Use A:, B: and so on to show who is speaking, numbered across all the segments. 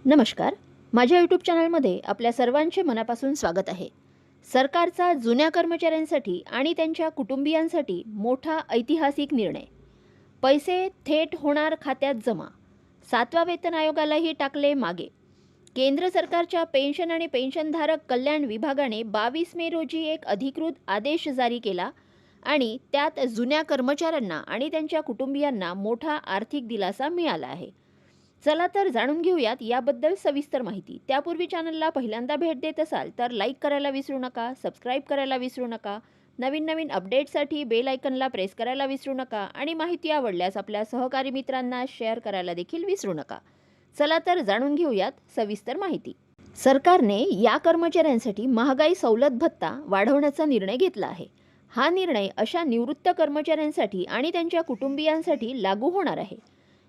A: नमस्कार. माझ्या यूट्यूब चॅनलमध्ये आपल्या सर्वांचे मनापासून स्वागत आहे. सरकारचा जुन्या कर्मचाऱ्यांसाठी आणि त्यांच्या कुटुंबियांसाठी मोठा ऐतिहासिक निर्णय. पैसे थेट होणार खात्यात जमा. 7व्या वेतन आयोगालाही टाकले मागे. केंद्र सरकारच्या पेन्शन आणि पेन्शनधारक कल्याण विभागाने 22 मे रोजी एक अधिकृत आदेश जारी केला आणि त्यात जुन्या कर्मचाऱ्यांना आणि त्यांच्या कुटुंबियांना मोठा आर्थिक दिलासा मिळाला आहे. चला तर जाणून घेऊयात याबद्दल सविस्तर माहिती. त्यापूर्वी चॅनलला पहिल्यांदा भेट देत असाल तर लाईक करायला विसरू नका, सबस्क्राईब करायला विसरू नका, नवीन अपडेटसाठी बेल आयकनला प्रेस करायला विसरू नका आणि माहिती आवडल्यास आपल्या सहकारी मित्रांना शेअर करायला देखील विसरू नका. चला तर जाणून घेऊयात सविस्तर माहिती. सरकारने या कर्मचाऱ्यांसाठी महागाई सवलत भत्ता वाढवण्याचा निर्णय घेतला आहे. हा निर्णय अशा निवृत्त कर्मचाऱ्यांसाठी आणि त्यांच्या कुटुंबियांसाठी लागू होणार आहे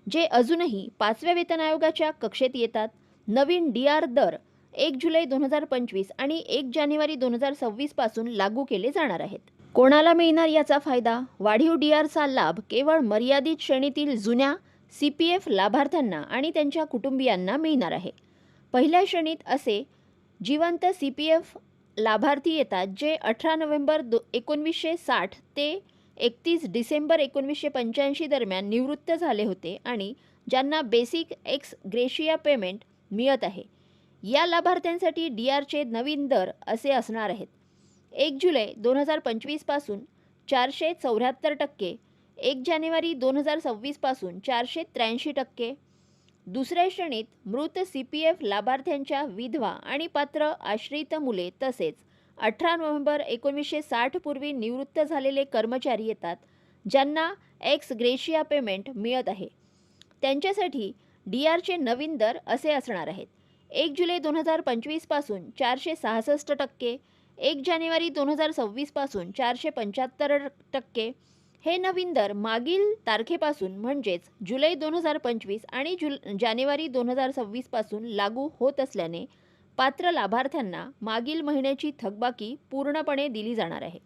A: जे अजूनही 5व्या वेतन आयोगाच्या कक्षेत येतात. नवीन डी.आर. दर 1 जुलै 2025 आणि 1 जानेवारी 2026 पासून लागू केले जाणार आहेत. कोणाला मिळणार याचा फायदा? वाढीव डी.आरचा लाभ केवळ मर्यादित श्रेणीतील जुन्या CPF लाभार्थ्यांना आणि त्यांच्या कुटुंबियांना मिळणार आहे. पहिल्या श्रेणीत असे जिवंत CPF लाभार्थी येतात जे 18 नोव्हेंबर 1960 ते 31 डिसेंबर 1985 दरम्यान निवृत्त झाले होते आणि ज्यांना बेसिक एक्स ग्रेशिया पेमेंट मिळत आहे. या लाभार्थ्यांसाठी डी.आरचे नवीन दर असे असणार आहेत. 1 जुलै 2025 पासून 474%, 1 जानेवारी 2026 पासून 483%. दुसऱ्या श्रेणीत मृत CPF लाभार्थ्यांच्या विधवा आणि पात्र आश्रित मुले तसेच 18 नोव्हेंबर 1960 पूर्वी निवृत्त झालेले कर्मचारी येतात ज्यांना एक्स ग्रेशिया पेमेंट मिळत आहे. त्यांच्यासाठी डी.आरचे नवीन दर असे असणार आहेत. 1 जुलै 2025 पासून 466%, 1 जानेवारी 2026 पासून 475%. हे नवीन दर मागील तारखेपासून म्हणजेच जुलै 2025 आणि जानेवारी 2026 पासून लागू होत असल्याने पात्र लाभार्थ्यांना मागील महिन्याची थकबाकी पूर्णपणे दिली जाणार आहे.